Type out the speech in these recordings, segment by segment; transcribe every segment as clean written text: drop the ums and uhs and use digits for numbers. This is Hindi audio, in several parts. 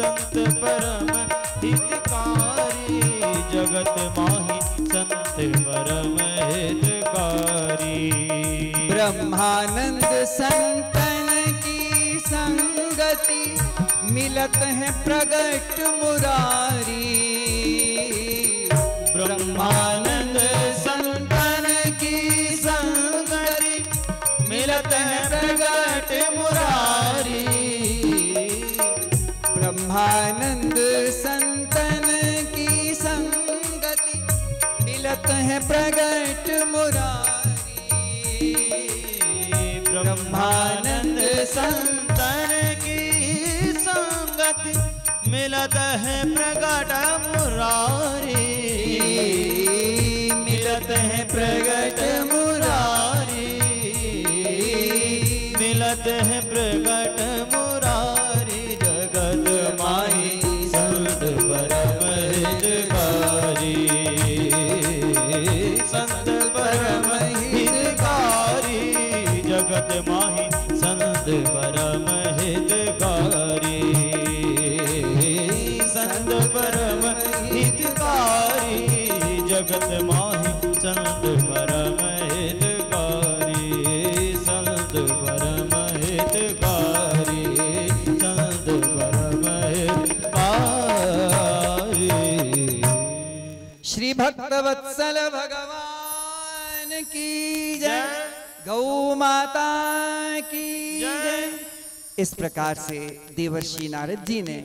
संत परम हितकारी, जगत माही संत परम हितकारी। ब्रह्मानंद संतन की संगति, मिलत है प्रगट मुरारी। ब्रह्मानंद संतन की संगति, मिलत है प्रगट मुरारी। ब्रह्मानंद संतन की संगति, मिलत है प्रगट मुरारी। ब्रह्मानंद संतन की संगति, मिलत है प्रगट मुरारी। मिलत है प्रगट मुरारी, मिलत है प्रगट मुरारी। जगत माही संत परम हितकारी, संत परम हितकारी। जगत माही संत परम हितकारी, संत परम हितकारी। जगत माही संत परम हितकारी, संत परम हितकारी, संत परम हितकारी। श्री भक्तवत्सल भगवान की जय, गौ माता की जय। इस प्रकार से देवर्षि नारद जी ने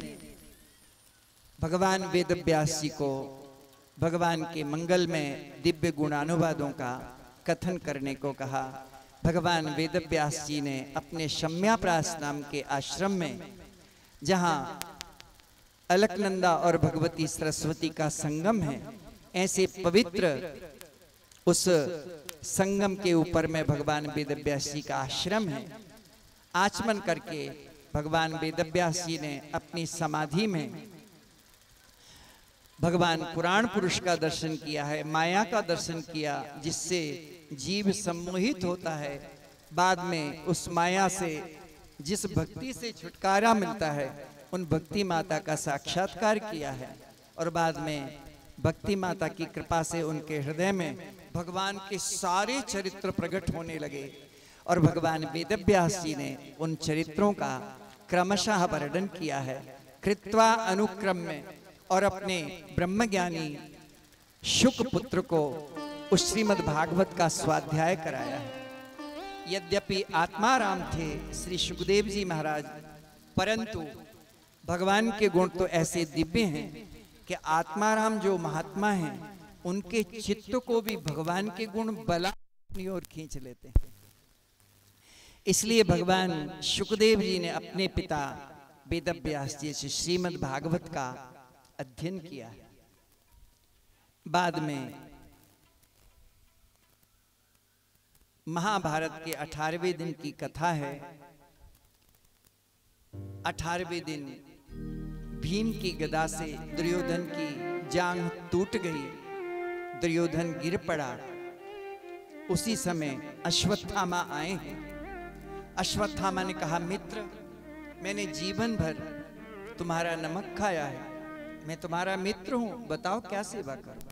भगवान वेदव्यास जी को भगवान के मंगल में दिव्य गुणानुवादों का कथन करने को कहा। भगवान वेदव्यास जी ने अपने शम्याप्रास नाम के आश्रम में, जहां अलकनंदा और भगवती सरस्वती का संगम है, ऐसे पवित्र उस संगम के ऊपर में भगवान वेदव्यास जी का आश्रम है। आचमन करके भगवान वेदव्यास जी ने अपनी समाधि में भगवान पुराण पुरुष का दर्शन किया है, माया का दर्शन किया, जिससे जीव सम्मोहित होता है। बाद में उस माया से जिस भक्ति से छुटकारा मिलता है, उन भक्ति माता का साक्षात्कार किया है। और बाद में भक्ति माता की कृपा से उनके हृदय में भगवान के सारे चरित्र प्रकट होने लगे। और भगवान वेदव्यास जी ने उन चरित्रों का क्रमशः वर्णन किया है कृत्वा अनुक्रम में, और अपने ब्रह्मज्ञानी शुक पुत्र को उस श्रीमद् भागवत का स्वाध्याय कराया है। यद्यपि आत्माराम थे श्री सुखदेव जी महाराज, परंतु भगवान के गुण तो ऐसे दिव्य हैं कि आत्माराम जो महात्मा हैं, उनके चित्त को भी भगवान के गुण बला अपनी ओर खींच लेते हैं। इसलिए भगवान सुखदेव जी ने अपने पिता वेदव्यास जी से श्रीमद् भागवत का अध्ययन किया है। बाद में महाभारत के 18वें दिन की कथा है। 18वें दिन भीम की गदा से दुर्योधन की जांघ टूट गई, दुर्योधन गिर पड़ा। उसी समय अश्वत्थामा आए हैं। अश्वत्थामा ने कहा, मित्र, मैंने जीवन भर तुम्हारा नमक खाया है, मैं तुम्हारा मित्र हूं, बताओ क्या सेवा करूं।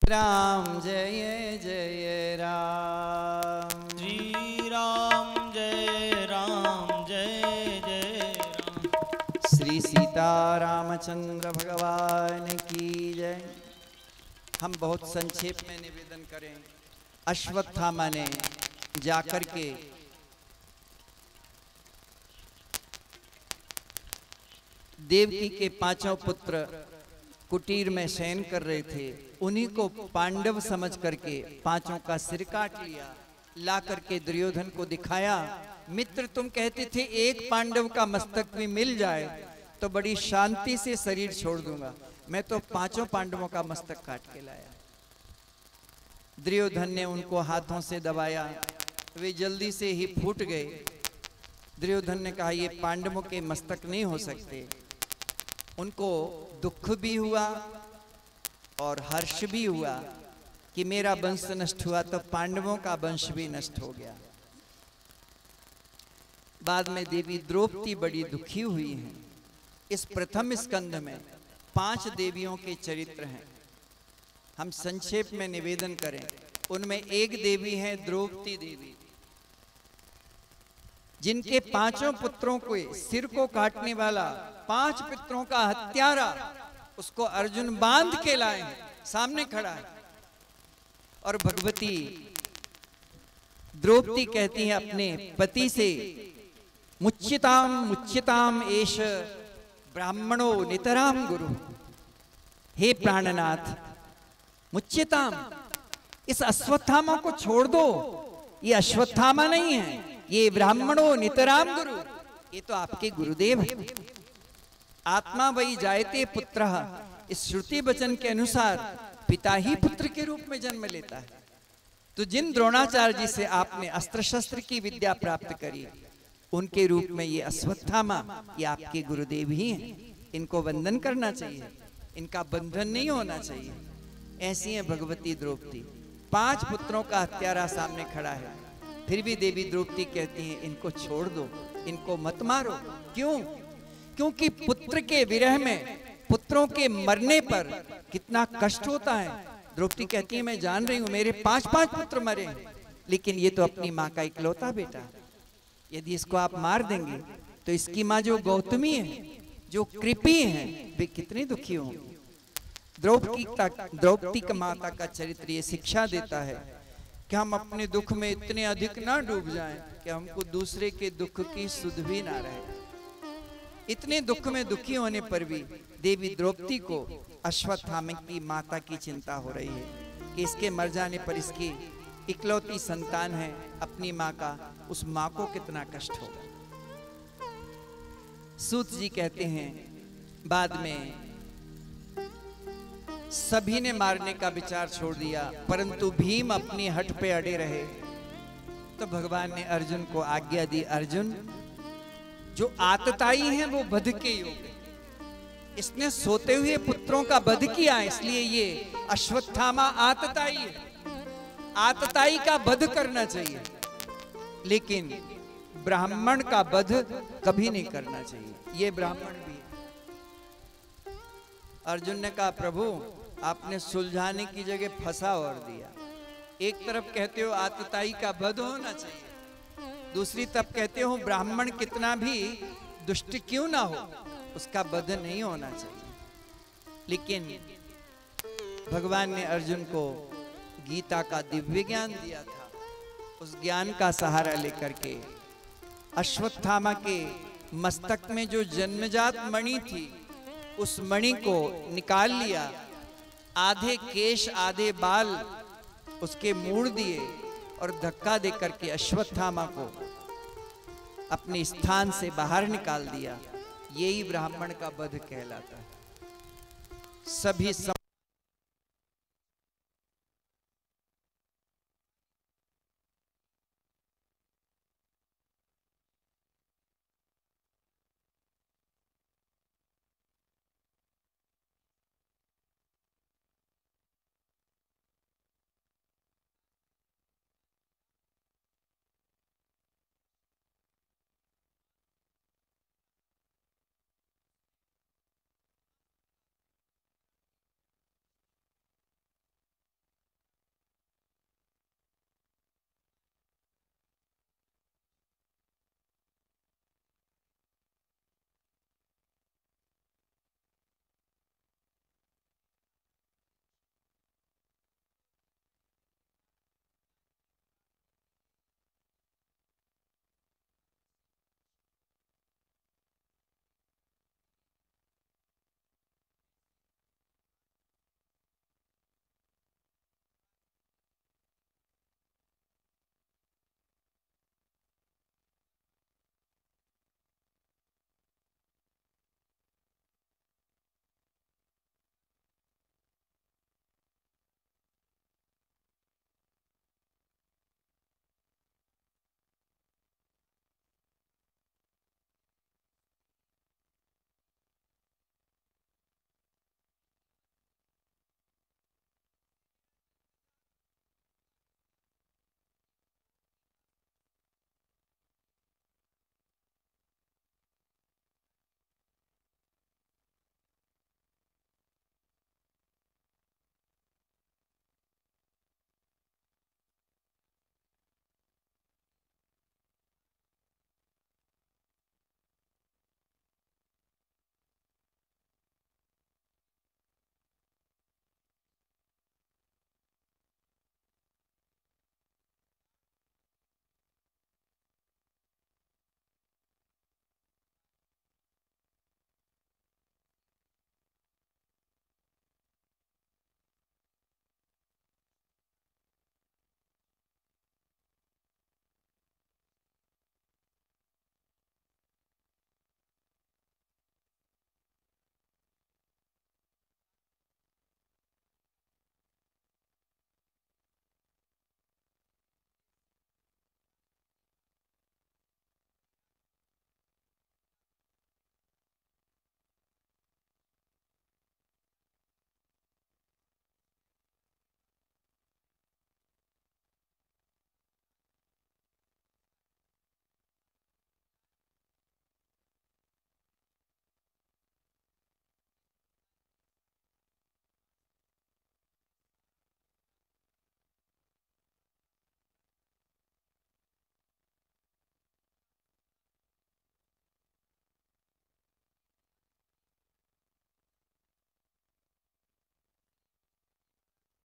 राम जय जय राम, श्री राम जय राम जय जय राम। श्री सीता रामचंद्र भगवान की जय। हम बहुत संक्षेप में निवेदन करें। अश्वत्थामा ने जाकर के देवकी के 5 पुत्र कुटीर में शयन कर रहे थे, उन्हीं को पांडव समझ करके 5 का सिर काट लिया, ला करके दुर्योधन को दिखाया। मित्र, तुम कहते थे एक पांडव का मस्तक भी मिल जाए तो बड़ी शांति से शरीर छोड़ दूंगा, मैं तो 5 पांडवों का मस्तक काट के लाया। दुर्योधन ने उनको हाथों से दबाया, वे जल्दी से ही फूट गए। दुर्योधन ने कहा ये पांडवों के मस्तक नहीं हो सकते। उनको दुख भी हुआ और हर्ष भी हुआ कि मेरा वंश नष्ट हुआ तो पांडवों का वंश भी नष्ट हो गया। बाद में देवी द्रौपदी बड़ी दुखी हुई हैं। इस प्रथम स्कंध में 5 देवियों के चरित्र हैं। हम संक्षेप में निवेदन करें, उनमें एक देवी है द्रौपदी देवी, जिनके 5 पुत्रों के सिर को काटने वाला 5 पुत्रों का हत्यारा उसको अर्जुन बांध के लाए हैं, सामने खड़ा है। और भगवती द्रौपदी कहती है अपने पति से, मुच्यताम मुच्यताम एष ब्राह्मणो नितराम गुरु। हे प्राणनाथ, मुच्यताम, इस अश्वत्थामा को छोड़ दो। ये अश्वत्थामा नहीं है, ये ब्राह्मणो नितराम गुरु, ये तो आपके गुरुदेव है। आत्मा वही जायते पुत्रः, इस श्रुति वचन के अनुसार पिता ही पुत्र के रूप में जन्म लेता है। तो जिन द्रोणाचार्य जी से आपने अस्त्र शस्त्र की विद्या प्राप्त करी, उनके रूप में ये अश्वत्थामा, ये आपके गुरुदेव ही हैं। इनको वंदन करना चाहिए, इनका बंधन नहीं होना चाहिए। ऐसी है भगवती द्रौपदी। 5 पुत्रों का हत्यारा सामने खड़ा है, फिर भी देवी द्रौपदी कहती है इनको छोड़ दो, इनको मत मारो। क्यों? क्योंकि पुत्र के विरह में, पुत्रों के मरने पर कितना कष्ट होता है। द्रौपदी कहती है मैं जान रही हूं मेरे 5 पुत्र मरे, लेकिन ये तो अपनी माँ का इकलौता बेटा है। यदि इसको आप मार देंगे तो इसकी माँ जो गौतमी है, जो कृपी है, वे कितनी दुखी होंगी। द्रौपदी का माता का चरित्र ये शिक्षा देता है कि हम अपने दुख में इतने अधिक ना डूब जाएं कि हमको दूसरे के दुख की सुध भी ना रहे। इतने दुख में दुखी होने पर भी देवी द्रौपदी को अश्वत्थामा की माता की चिंता हो रही है कि इसके मर जाने पर इसकी इकलौती संतान है अपनी माँ का, उस माँ को कितना कष्ट होगा। सूत जी कहते हैं बाद में सभी ने मारने का विचार छोड़ दिया, परंतु भीम अपनी हट पे अड़े रहे। तो भगवान ने अर्जुन को आज्ञा दी, अर्जुन जो आतताई है वो वध के योग्य, इसने सोते हुए पुत्रों का वध किया, इसलिए ये अश्वत्थामा आतताई है। आतताई का वध करना चाहिए, लेकिन ब्राह्मण का वध कभी नहीं करना चाहिए। ये ब्राह्मण भी है। अर्जुन ने कहा प्रभु आपने सुलझाने की जगह फंसा और दिया। एक तरफ कहते हो आतताई का वध होना चाहिए, दूसरी तरफ कहते हो ब्राह्मण कितना भी दुष्ट क्यों ना हो उसका वध नहीं होना चाहिए। लेकिन भगवान ने अर्जुन को गीता का दिव्य ज्ञान दिया था। उस ज्ञान का सहारा लेकर के अश्वत्थामा के मस्तक में जो जन्मजात मणि थी, उस मणि को निकाल लिया, आधे केश आधे बाल उसके मोड़ दिए और धक्का देकर के अश्वत्थामा को अपने स्थान से बाहर निकाल दिया। यही ब्राह्मण का वध कहलाता है। सभी